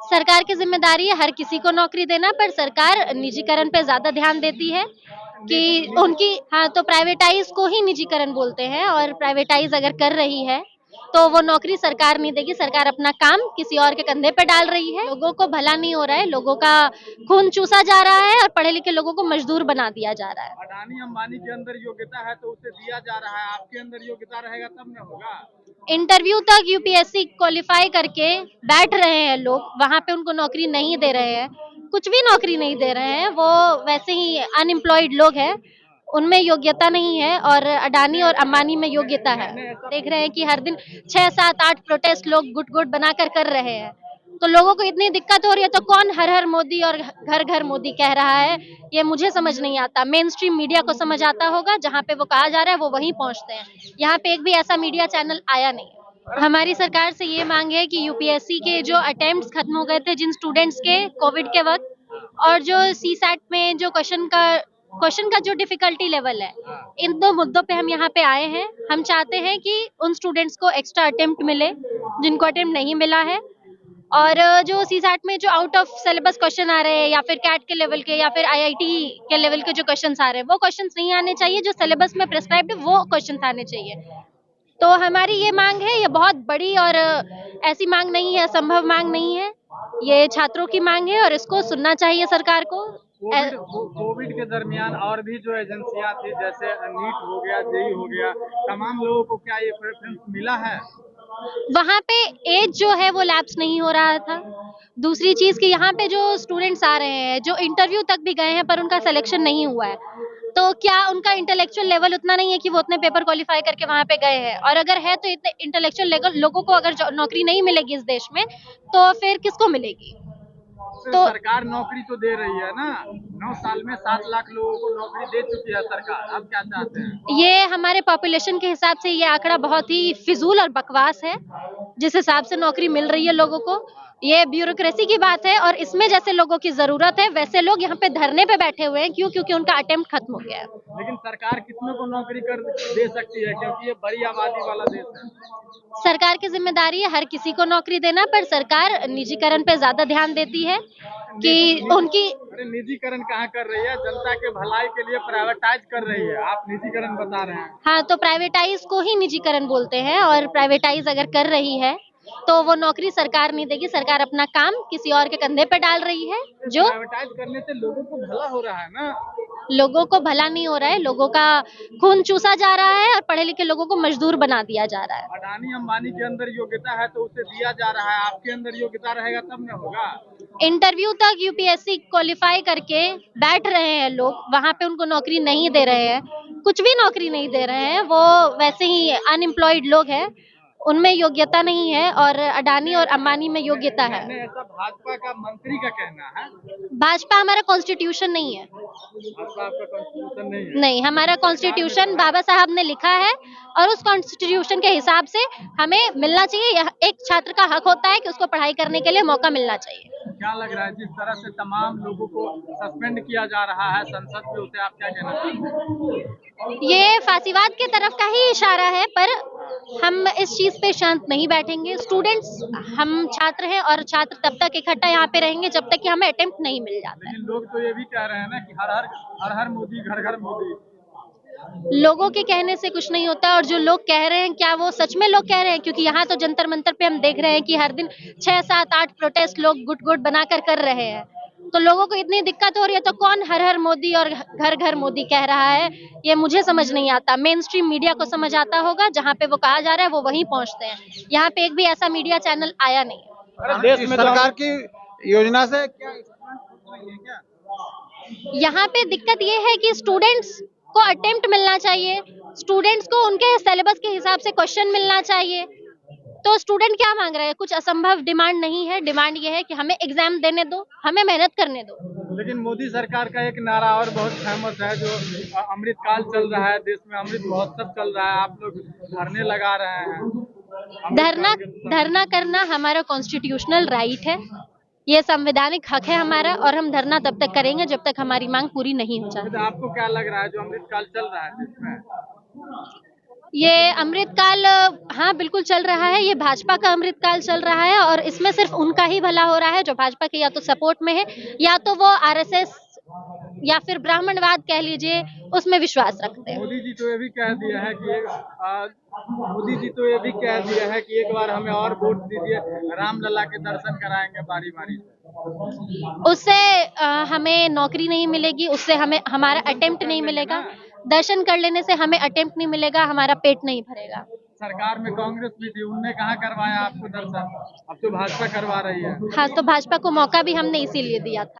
सरकार की जिम्मेदारी है हर किसी को नौकरी देना, पर सरकार निजीकरण पे ज्यादा ध्यान देती है कि उनकी। हाँ, तो प्राइवेटाइज को ही निजीकरण बोलते हैं, और प्राइवेटाइज अगर कर रही है तो वो नौकरी सरकार नहीं देगी। सरकार अपना काम किसी और के कंधे पे डाल रही है। लोगों को भला नहीं हो रहा है, लोगों का खून चूसा जा रहा है और पढ़े लिखे लोगों को मजदूर बना दिया जा रहा है। अडानी अंबानी के अंदर योग्यता है तो उसे दिया जा रहा है, आपके अंदर योग्यता रहेगा तब न होगा। इंटरव्यू तक यूपीएससी क्वालिफाई करके बैठ रहे हैं लोग, वहां पे उनको नौकरी नहीं दे रहे हैं, कुछ भी नौकरी नहीं दे रहे हैं। वो वैसे ही अनएम्प्लॉयड लोग हैं, उनमें योग्यता नहीं है, और अडानी और अंबानी में योग्यता है। देख रहे हैं कि हर दिन 6, 7, 8 प्रोटेस्ट लोग गुट गुट बनाकर कर रहे हैं, तो लोगों को इतनी दिक्कत हो रही है, तो कौन हर हर मोदी और घर घर मोदी कह रहा है, ये मुझे समझ नहीं आता। मेन स्ट्रीम मीडिया को समझ आता होगा, जहाँ पे वो कहा जा रहा है वो वहीं पहुंचते हैं। यहाँ पे एक भी ऐसा मीडिया चैनल आया नहीं है। हमारी सरकार से ये मांग है कि यूपीएससी के जो अटेम्प्ट्स खत्म हो गए थे जिन स्टूडेंट्स के कोविड के वक्त, और जो सी सैट में जो क्वेश्चन का जो डिफिकल्टी लेवल है, इन दो मुद्दों पे हम यहाँ पे आए हैं। हम चाहते हैं कि उन स्टूडेंट्स को एक्स्ट्रा अटेम्प्ट मिले जिनको अटेम्प्ट नहीं मिला है, और जो सी सैट में जो आउट ऑफ सिलेबस क्वेश्चन आ रहे हैं, या फिर कैट के लेवल के, या फिर आईआईटी के लेवल के जो क्वेश्चंस आ रहे हैं, वो क्वेश्चंस नहीं आने चाहिए। जो सिलेबस में प्रिस्क्राइब्ड है वो क्वेश्चंस आने चाहिए। तो हमारी ये मांग है, ये बहुत बड़ी और ऐसी मांग नहीं है, असंभव मांग नहीं है, ये छात्रों की मांग है और इसको सुनना चाहिए सरकार को। कोविड के दरमियान और भी जो एजेंसियां थी, जैसे नीट हो गया, जेई हो गया, तमाम लोगों को क्या ये प्रेफरेंस मिला है? वहां पे एज जो है वो लैप्स नहीं हो रहा था। दूसरी चीज कि यहाँ पे जो स्टूडेंट्स आ रहे हैं, जो इंटरव्यू तक भी गए हैं पर उनका सिलेक्शन नहीं हुआ है, तो क्या उनका इंटेलेक्चुअल लेवल उतना नहीं है कि वो उतने पेपर क्वालिफाई करके वहां पे गए हैं? और अगर है तो इतने इंटेलेक्चुअल लेवल लोगों को अगर नौकरी नहीं मिलेगी इस देश में, तो फिर किसको मिलेगी? तो सरकार नौकरी तो दे रही है ना, 9 साल में 7 लाख लोगों को नौकरी दे चुकी है सरकार। अब क्या चाहते हैं? ये हमारे पॉपुलेशन के हिसाब से ये आंकड़ा बहुत ही फिजूल और बकवास है। जिस हिसाब से नौकरी मिल रही है लोगों को, ये ब्यूरोक्रेसी की बात है, और इसमें जैसे लोगों की जरूरत है वैसे लोग यहाँ पे धरने पे बैठे हुए हैं। क्यों? क्योंकि उनका अटेम्प्ट खत्म हो गया है। लेकिन सरकार कितनों को नौकरी कर दे सकती है, क्योंकि ये बड़ी आबादी वाला देश है। सरकार की जिम्मेदारी है हर किसी को नौकरी देना, पर सरकार निजीकरण पे ज्यादा ध्यान देती है कि उनकी। अरे निजीकरण कहाँ कर रही है, जनता के भलाई के लिए प्राइवेटाइज कर रही है, आप निजीकरण बता रहे हैं। हाँ, तो प्राइवेटाइज को ही निजीकरण बोलते हैं, और प्राइवेटाइज अगर कर रही है तो वो नौकरी सरकार नहीं देगी। सरकार अपना काम किसी और के कंधे पे डाल रही है। जो प्राइवेटाइज करने से लोगों को भला हो रहा है ना। लोगों को भला नहीं हो रहा है, लोगों का खून चूसा जा रहा है और पढ़े लिखे लोगों को मजदूर बना दिया जा रहा है। अडानी अंबानी के अंदर योग्यता है तो उसे दिया जा रहा है, आपके अंदर योग्यता रहेगा तब न होगा। इंटरव्यू तक यूपीएससी क्वालिफाई करके बैठ रहे हैं लोग, वहां पे उनको नौकरी नहीं दे रहे हैं, कुछ भी नौकरी नहीं दे रहे हैं। वो वैसे ही अनएम्प्लॉयड लोग हैं, उनमें योग्यता नहीं है, और अडानी और अंबानी में योग्यता है। ऐसा भाजपा का मंत्री का कहना है। भाजपा हमारा कॉन्स्टिट्यूशन नहीं है। भाजपा आपका कॉन्स्टिट्यूशन नहीं है? नहीं, हमारा कॉन्स्टिट्यूशन बाबा साहब ने लिखा है, और उस कॉन्स्टिट्यूशन के हिसाब से हमें मिलना चाहिए। एक छात्र का हक होता है कि उसको पढ़ाई करने के लिए मौका मिलना चाहिए। क्या लग रहा है जिस तरह से तमाम लोगों को सस्पेंड किया जा रहा है संसद में, उसे आप क्या कहना चाहते हैं? ये फांसीवाद की तरफ का ही इशारा है, पर हम इस चीज पे शांत नहीं बैठेंगे। स्टूडेंट्स, हम छात्र हैं, और छात्र तब तक इकट्ठा यहाँ पे रहेंगे जब तक कि हमें अटेम्प्ट नहीं मिल जाता है। लेकिन लोग तो ये भी कह रहे हैं ना कि हर हर मोदी, घर घर मोदी। लोगों के कहने से कुछ नहीं होता, और जो लोग कह रहे हैं क्या वो सच में लोग कह रहे हैं? क्योंकि यहाँ तो जंतर मंतर पे हम देख रहे हैं कि हर दिन 6, 7, 8 प्रोटेस्ट लोग गुट गुट बनाकर कर रहे हैं, तो लोगों को इतनी दिक्कत हो रही है, तो कौन हर हर मोदी और घर घर मोदी कह रहा है, ये मुझे समझ नहीं आता। मेन स्ट्रीम मीडिया को समझ आता होगा, जहाँ पे वो कहा जा रहा है वो वहीं पहुंचते हैं। यहाँ पे एक भी ऐसा मीडिया चैनल आया नहीं है। देश में सरकार की योजना से क्या यहाँ पे दिक्कत ये है कि स्टूडेंट्स को अटेम्प्ट मिलना चाहिए, स्टूडेंट्स को उनके सिलेबस के हिसाब से क्वेश्चन मिलना चाहिए। तो स्टूडेंट क्या मांग रहे हैं? कुछ असंभव डिमांड नहीं है। डिमांड ये है कि हमें एग्जाम देने दो, हमें मेहनत करने दो। लेकिन मोदी सरकार का एक नारा और बहुत फेमस है, जो अमृतकाल चल रहा है देश में, अमृत महोत्सव चल रहा है, आप लोग धरने लगा रहे हैं। धरना करना हमारा कॉन्स्टिट्यूशनल राइट है, ये संवैधानिक हक है हमारा, और हम धरना तब तक करेंगे जब तक हमारी मांग पूरी नहीं हो जाती। आपको क्या लग रहा है जो अमृतकाल चल रहा है देश में? ये अमृतकाल हाँ बिल्कुल चल रहा है। ये भाजपा का अमृतकाल चल रहा है और इसमें सिर्फ उनका ही भला हो रहा है जो भाजपा के या तो सपोर्ट में है या तो वो आरएसएस या फिर ब्राह्मणवाद कह लीजिए उसमें विश्वास रखते हैं। मोदी जी तो ये भी कह दिया है कि मोदी जी तो ये भी कह दिया है कि एक बार हमें और वोट दीजिए, रामलला के दर्शन कराएंगे बारी बारी से। उससे हमें नौकरी नहीं मिलेगी, उससे हमें हमारा अटेम्प्ट नहीं मिलेगा। दर्शन कर लेने से हमें अटेम्प्ट नहीं मिलेगा, हमारा पेट नहीं भरेगा। सरकार में कांग्रेस भी थी, उनने कहाँ करवाया आपको दर्शन? अब तो भाजपा करवा रही है। हाँ, तो भाजपा को मौका भी हमने इसीलिए दिया था।